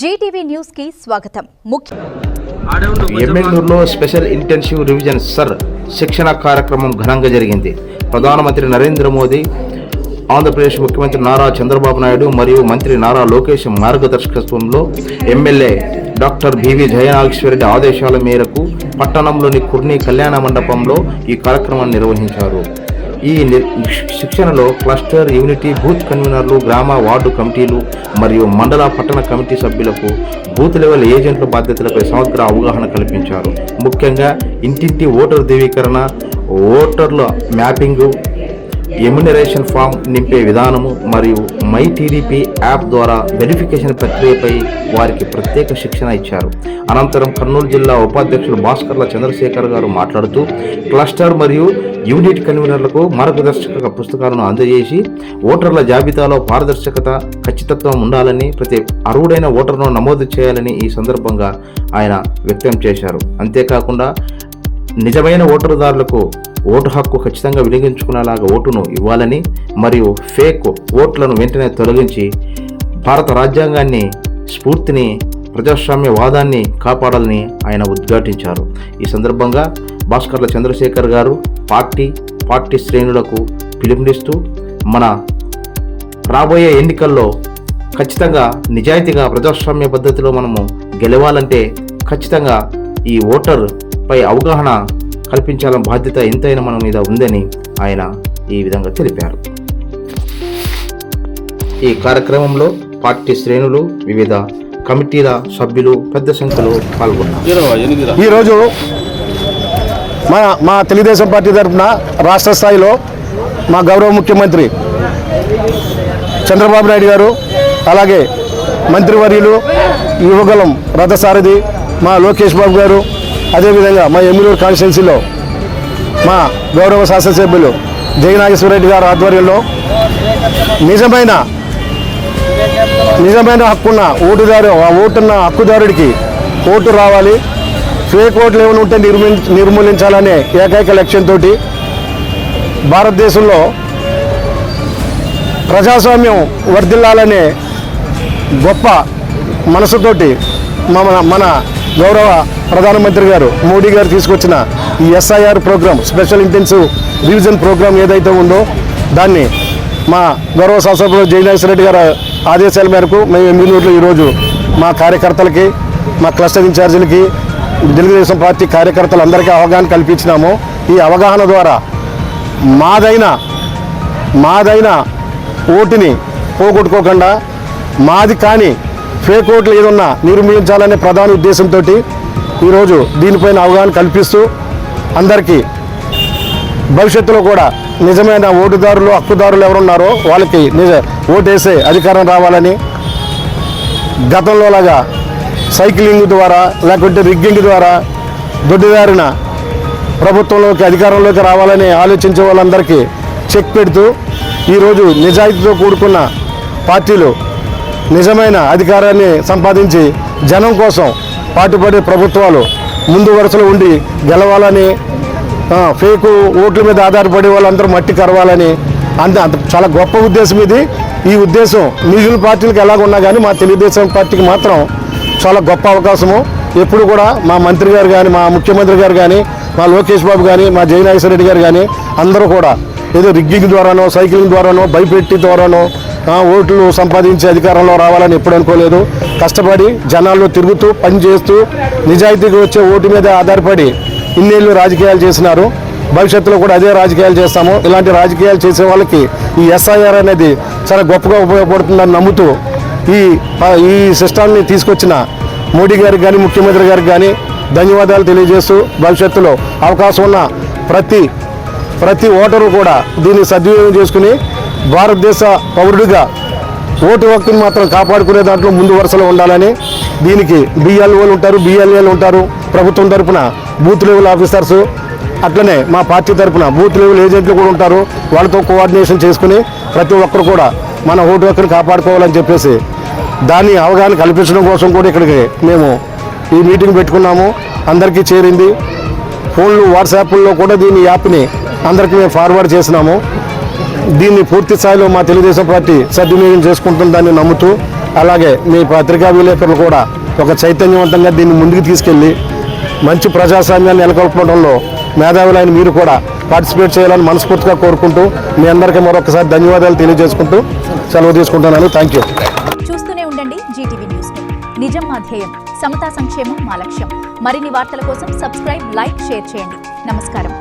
Zee TV news కి స్వాగతం. ఎమ్మెల్యూరులో special intensive revision శిక్షణ కార్యక్రమం ఘనంగా జరిగింది. ప్రధానమంత్రి నరేంద్ర మోదీ, ఆంధ్రప్రదేశ్ ముఖ్యమంత్రి నారా చంద్రబాబు నాయుడు మరియు మంత్రి నారా లోకేష్ మార్గదర్శకత్వంలో ఎమ్మెల్యే డాక్టర్ బివి జయనాగేశ్వరరెడ్డి ఆదేశాల మేరకు పట్టణంలోని కుర్ని కళ్యాణ మండపంలో ఈ కార్యక్రమాన్ని నిర్వహించారు. ఈ శిక్షణలో క్లస్టర్, యూనిటీ, బూత్ కన్వీనర్లు, గ్రామ వార్డు కమిటీలు మరియు మండల పట్టణ కమిటీ సభ్యులకు బూత్ లెవెల్ ఏజెంట్ల బాధ్యతలపై సమగ్ర అవగాహన కల్పించారు. ముఖ్యంగా ఇంటింటి ఓటర్ ధృవీకరణ, ఓటర్ల మ్యాపింగు, ఎమ్యునరేషన్ ఫామ్ నింపే విధానము మరియు మై టీడీపీ యాప్ ద్వారా వెరిఫికేషన్ ప్రక్రియపై వారికి ప్రత్యేక శిక్షణ ఇచ్చారు. అనంతరం కర్నూలు జిల్లా ఉపాధ్యక్షులు భాస్కర్ల చంద్రశేఖర్ గారు మాట్లాడుతూ క్లస్టర్ మరియు యూనిట్ కన్వీనర్లకు మార్గదర్శక పుస్తకాలను అందజేసి ఓటర్ల జాబితాలో పారదర్శకత, ఖచ్చితత్వం ఉండాలని, ప్రతి అర్హుడైన ఓటర్ను నమోదు చేయాలని ఈ సందర్భంగా ఆయన వ్యక్తం చేశారు. అంతేకాకుండా నిజమైన ఓటరుదారులకు ఓటు హక్కు ఖచ్చితంగా వినియోగించుకునేలాగా ఓటును ఇవ్వాలని మరియు ఫేక్ ఓట్లను వెంటనే తొలగించి భారత రాజ్యాంగాన్ని, స్ఫూర్తిని, ప్రజాస్వామ్యవాదాన్ని కాపాడాలని ఆయన ఉద్ఘాటించారు. ఈ సందర్భంగా భాస్కర్ల చంద్రశేఖర్ గారు పార్టీ శ్రేణులకు పిలుపునిస్తూ మన రాబోయే ఎన్నికల్లో ఖచ్చితంగా నిజాయితీగా ప్రజాస్వామ్య పద్ధతిలో మనము గెలవాలంటే ఖచ్చితంగా ఈ ఓటర్ పై అవగాహన కల్పించాలని బాధ్యత ఎంతైనా మన మీద ఉందని ఆయన ఈ విధంగా తెలిపారు. ఈ కార్యక్రమంలో పార్టీ శ్రేణులు, వివిధ కమిటీల సభ్యులు పెద్ద సంఖ్యలో పాల్గొన్నారు. ఈరోజు మా తెలుగుదేశం పార్టీ తరఫున రాష్ట్ర స్థాయిలో మా గౌరవ ముఖ్యమంత్రి చంద్రబాబు నాయుడు గారు, అలాగే మంత్రివర్యులు యువగలం రథసారథి మా లోకేష్ బాబు గారు, అదేవిధంగా మా ఎమ్మెల్యూరు కాన్స్టిట్యున్సీలో మా గౌరవ శాసనసభ్యులు జయనాగేశ్వరరెడ్డి గారు ఆధ్వర్యంలో నిజమైన హక్కున్న ఓటుదారు, ఆ ఓటున్న హక్కుదారుడికి ఓటు రావాలి, ఫేక్ ఓట్లు ఏమైనా ఉంటే నిర్మూలించాలనే ఏకైక లక్ష్యంతో భారతదేశంలో ప్రజాస్వామ్యం వర్ధిల్లాలనే గొప్ప మనసుతోటి మన గౌరవ ప్రధానమంత్రి గారు మోడీ గారు తీసుకొచ్చిన ఈ SIR program, special intensive revision program ఏదైతే ఉందో దాన్ని మా గౌరవ శాసనసభ్యులు జయనాగేశ్వరరెడ్డి గారు ఆదేశాల మేరకు మేము ఎమ్మెల్యూరులో ఈరోజు మా కార్యకర్తలకి, మా క్లస్టర్ ఇన్ఛార్జీలకి, తెలుగుదేశం పార్టీ కార్యకర్తలందరికీ అవగాహన కల్పించినాము. ఈ అవగాహన ద్వారా మాదైన ఓటుని పోగొట్టుకోకుండా మాది కానీ ఫేక్ ఓట్లు ఏదన్నా నిర్మూలించాలనే ప్రధాన ఉద్దేశంతో ఈరోజు దీనిపైన అవగాహన కల్పిస్తూ అందరికీ భవిష్యత్తులో కూడా నిజమైన ఓటుదారులు, హక్కుదారులు ఎవరున్నారో వాళ్ళకి ఓటేసే అధికారం రావాలని, గతంలోలాగా సైక్లింగ్ ద్వారా లేకుంటే రిగ్గింగ్ ద్వారా దొడ్డిదారిన ప్రభుత్వంలోకి, అధికారంలోకి రావాలని ఆలోచించే వాళ్ళందరికీ చెక్ పెడుతూ ఈరోజు నిజాయితీతో కూడుకున్న పార్టీలు నిజమైన అధికారాన్ని సంపాదించి జనం కోసం పాటుపడే ప్రభుత్వాలు ముందు వరుసలో ఉండి గెలవాలని, ఫేకు ఓట్ల మీద ఆధారపడే వాళ్ళందరూ మట్టి కరవాలని అంత చాలా గొప్ప ఉద్దేశం ఇది. ఈ ఉద్దేశం మిగిలిన పార్టీలకు ఎలాగున్నా కానీ మా తెలుగుదేశం పార్టీకి మాత్రం చాలా గొప్ప అవకాశము. ఎప్పుడు కూడా మా మంత్రి గారు కానీ, మా ముఖ్యమంత్రి గారు కానీ, మా లోకేష్ బాబు కానీ, మా జయనాగేశ్వరరెడ్డి గారు కానీ అందరూ కూడా ఏదో రిగ్గింగ్ ద్వారానో, సైక్లింగ్ ద్వారానో, భయపెట్టి ద్వారానో ఓట్లు సంపాదించే అధికారంలో రావాలని ఎప్పుడు అనుకోలేదు. కష్టపడి జనాల్లో తిరుగుతూ పనిచేస్తూ నిజాయితీగా వచ్చే ఓటు మీద ఆధారపడి ఇన్నేళ్ళు రాజకీయాలు చేసినారు. భవిష్యత్తులో కూడా అదే రాజకీయాలు చేస్తాము. ఇలాంటి రాజకీయాలు చేసే వాళ్ళకి ఈ ఎస్ఐఆర్ అనేది చాలా గొప్పగా ఉపయోగపడుతుందని నమ్ముతూ ఈ సిస్టాన్ని తీసుకొచ్చిన మోడీ గారికి కానీ, ముఖ్యమంత్రి గారికి కానీ ధన్యవాదాలు తెలియజేస్తూ భవిష్యత్తులో అవకాశం ఉన్న ప్రతి ఓటరు కూడా దీన్ని సద్వినియోగం చేసుకుని భారతదేశ పౌరుడిగా ఓటు హక్కుని మాత్రం కాపాడుకునే దాంట్లో ముందు వరుసలో ఉండాలని, దీనికి బిఎల్ఓలు ఉంటారు, బిఎల్ఏలు ఉంటారు, ప్రభుత్వం తరఫున బూత్ లెవెల్ ఆఫీసర్స్, అట్లనే మా పార్టీ తరఫున బూత్ లెవెల్ ఏజెంట్లు కూడా ఉంటారు. వాళ్ళతో కోఆర్డినేషన్ చేసుకుని ప్రతి ఒక్కరు కూడా మన ఓటు హక్కుని కాపాడుకోవాలని చెప్పేసి దాన్ని అవగాహన కల్పించడం కోసం కూడా ఇక్కడికి మేము ఈ మీటింగ్ పెట్టుకున్నాము. అందరికీ చేరింది. ఫోన్లు, వాట్సాప్ల్లో కూడా దీని యాప్ని అందరికీ మేము ఫార్వర్డ్ చేసినాము. దీన్ని పూర్తి స్థాయిలో మా తెలుగుదేశం పార్టీ సద్వినియోగం చేసుకుంటుందని నమ్ముతూ అలాగే మీ పత్రికా విలేకరులు కూడా ఒక చైతన్యవంతంగా దీన్ని ముందుకు తీసుకెళ్ళి మంచి ప్రజాస్వామ్యాన్ని నెలకొల్పడంలో మేధావులైన మీరు కూడా పార్టిసిపేట్ చేయాలని మనస్ఫూర్తిగా కోరుకుంటూ మీ అందరికీ మరొకసారి ధన్యవాదాలు తెలియజేసుకుంటూ సెలవు తీసుకుంటున్నాను. Thank you. చూస్తూనే ఉండండి జీటీవీ న్యూస్. నిజం మా ధ్యేయం, సమతా సంక్షేమం మా లక్ష్యం. మరిన్ని వార్తల కోసం సబ్స్క్రైబ్, లైక్, షేర్ చేయండి. నమస్కారం.